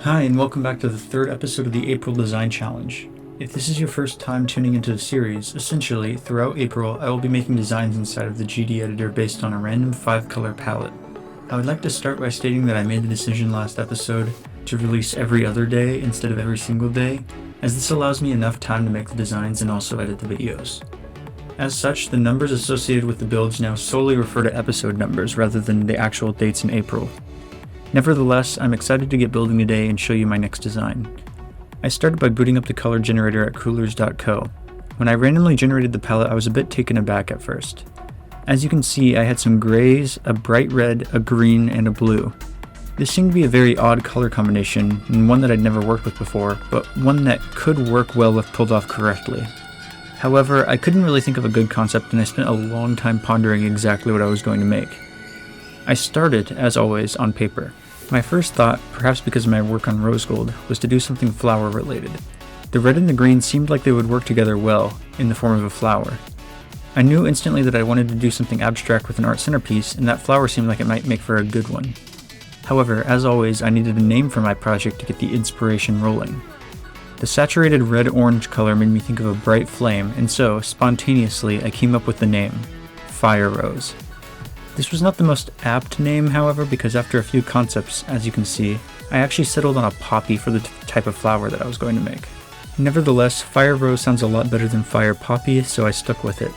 Hi, and welcome back to the third episode of the April Design Challenge. If this is your first time tuning into the series, essentially, throughout April, I will be making designs inside of the GD editor based on a random 5-color palette. I would like to start by stating that I made the decision last episode to release every other day instead of every single day, as this allows me enough time to make the designs and also edit the videos. As such, the numbers associated with the builds now solely refer to episode numbers rather than the actual dates in April. Nevertheless, I'm excited to get building today and show you my next design. I started by booting up the color generator at coolers.co. When I randomly generated the palette, I was a bit taken aback at first. As you can see, I had some grays, a bright red, a green, and a blue. This seemed to be a very odd color combination, and one that I'd never worked with before, but one that could work well if pulled off correctly. However, I couldn't really think of a good concept, and I spent a long time pondering exactly what I was going to make. I started, as always, on paper. My first thought, perhaps because of my work on rose gold, was to do something flower related. The red and the green seemed like they would work together well, in the form of a flower. I knew instantly that I wanted to do something abstract with an art centerpiece, and that flower seemed like it might make for a good one. However, as always, I needed a name for my project to get the inspiration rolling. The saturated red-orange color made me think of a bright flame, and so, spontaneously, I came up with the name, Firerose. This was not the most apt name, however, because after a few concepts, as you can see, I actually settled on a poppy for the type of flower that I was going to make. Nevertheless, Firerose sounds a lot better than Fire Poppy, so I stuck with it.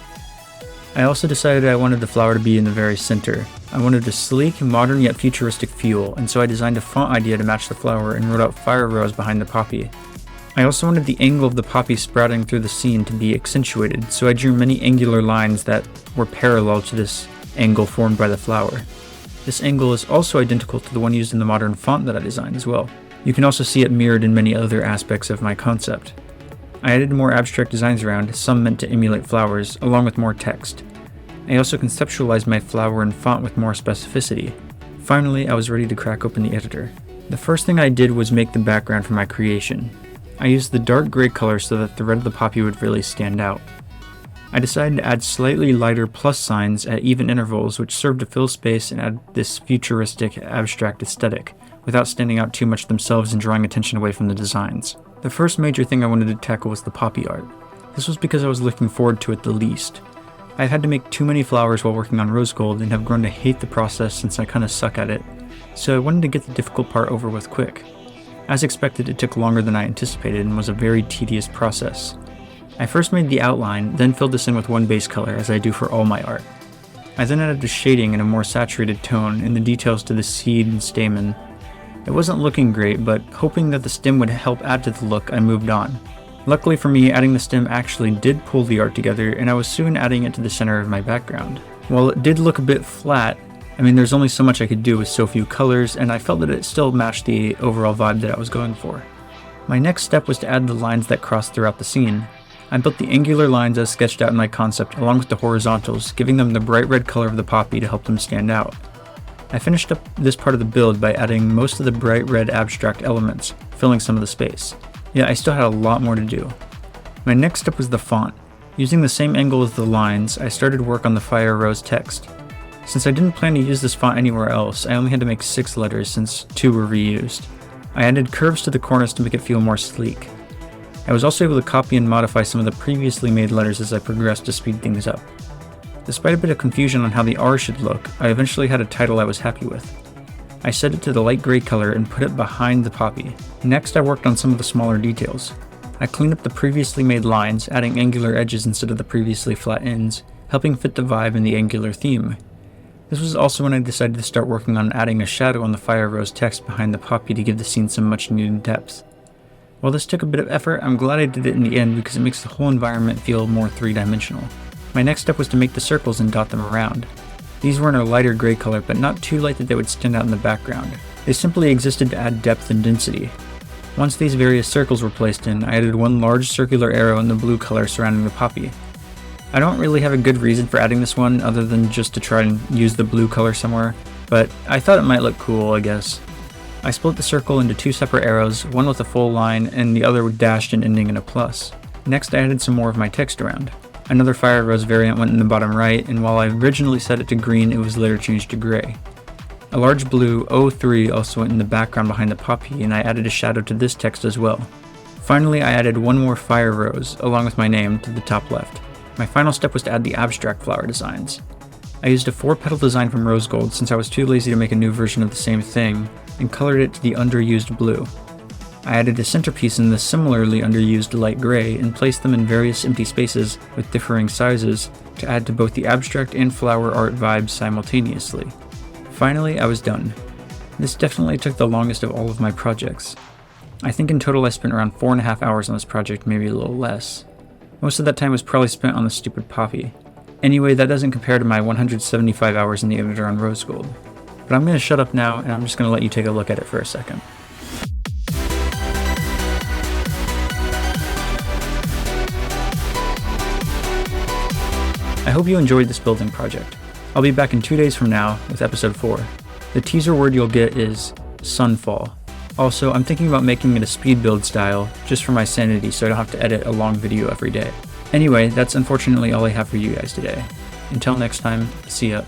I also decided I wanted the flower to be in the very center. I wanted a sleek, modern yet futuristic feel, and so I designed a font idea to match the flower and wrote out Firerose behind the poppy. I also wanted the angle of the poppy sprouting through the scene to be accentuated, so I drew many angular lines that were parallel to this angle formed by the flower. This angle is also identical to the one used in the modern font that I designed as well. You can also see it mirrored in many other aspects of my concept. I added more abstract designs around, some meant to emulate flowers, along with more text. I also conceptualized my flower and font with more specificity. Finally, I was ready to crack open the editor. The first thing I did was make the background for my creation. I used the dark gray color so that the red of the poppy would really stand out. I decided to add slightly lighter plus signs at even intervals, which served to fill space and add this futuristic, abstract aesthetic, without standing out too much themselves and drawing attention away from the designs. The first major thing I wanted to tackle was the poppy art. This was because I was looking forward to it the least. I've had to make too many flowers while working on rose gold and have grown to hate the process since I kinda suck at it, so I wanted to get the difficult part over with quick. As expected, it took longer than I anticipated and was a very tedious process. I first made the outline, then filled this in with one base color, as I do for all my art. I then added the shading in a more saturated tone and the details to the seed and stamen. It wasn't looking great, but hoping that the stem would help add to the look, I moved on. Luckily for me, adding the stem actually did pull the art together, and I was soon adding it to the center of my background. While it did look a bit flat, there's only so much I could do with so few colors, and I felt that it still matched the overall vibe that I was going for. My next step was to add the lines that crossed throughout the scene. I built the angular lines as sketched out in my concept, along with the horizontals, giving them the bright red color of the poppy to help them stand out. I finished up this part of the build by adding most of the bright red abstract elements, filling some of the space. Yet I still had a lot more to do. My next step was the font. Using the same angle as the lines, I started work on the Firerose text. Since I didn't plan to use this font anywhere else, I only had to make 6 letters since 2 were reused. I added curves to the corners to make it feel more sleek. I was also able to copy and modify some of the previously made letters as I progressed to speed things up. Despite a bit of confusion on how the R should look, I eventually had a title I was happy with. I set it to the light gray color and put it behind the poppy. Next, I worked on some of the smaller details. I cleaned up the previously made lines, adding angular edges instead of the previously flat ends, helping fit the vibe and the angular theme. This was also when I decided to start working on adding a shadow on the Firerose text behind the poppy to give the scene some much needed depth. While this took a bit of effort, I'm glad I did it in the end because it makes the whole environment feel more three-dimensional. My next step was to make the circles and dot them around. These were in a lighter gray color, but not too light that they would stand out in the background. They simply existed to add depth and density. Once these various circles were placed in, I added one large circular arrow in the blue color surrounding the poppy. I don't really have a good reason for adding this one other than just to try and use the blue color somewhere, but I thought it might look cool, I guess. I split the circle into 2 separate arrows, one with a full line and the other dashed and ending in a plus. Next I added some more of my text around. Another Firerose variant went in the bottom right, and while I originally set it to green, it was later changed to gray. A large blue O3 also went in the background behind the poppy, and I added a shadow to this text as well. Finally, I added one more Firerose, along with my name, to the top left. My final step was to add the abstract flower designs. I used a 4-petal design from rose gold since I was too lazy to make a new version of the same thing, and colored it to the underused blue. I added a centerpiece in the similarly underused light gray and placed them in various empty spaces with differing sizes to add to both the abstract and flower art vibes simultaneously. Finally, I was done. This definitely took the longest of all of my projects. I think in total I spent around 4.5 hours on this project, maybe a little less. Most of that time was probably spent on the stupid poppy. Anyway, that doesn't compare to my 175 hours in the editor on rose gold. But I'm going to shut up now, and I'm just going to let you take a look at it for a second. I hope you enjoyed this building project. I'll be back in 2 days from now with episode 4. The teaser word you'll get is Sunfall. Also, I'm thinking about making it a speed build style, just for my sanity so I don't have to edit a long video every day. Anyway, that's unfortunately all I have for you guys today. Until next time, see ya.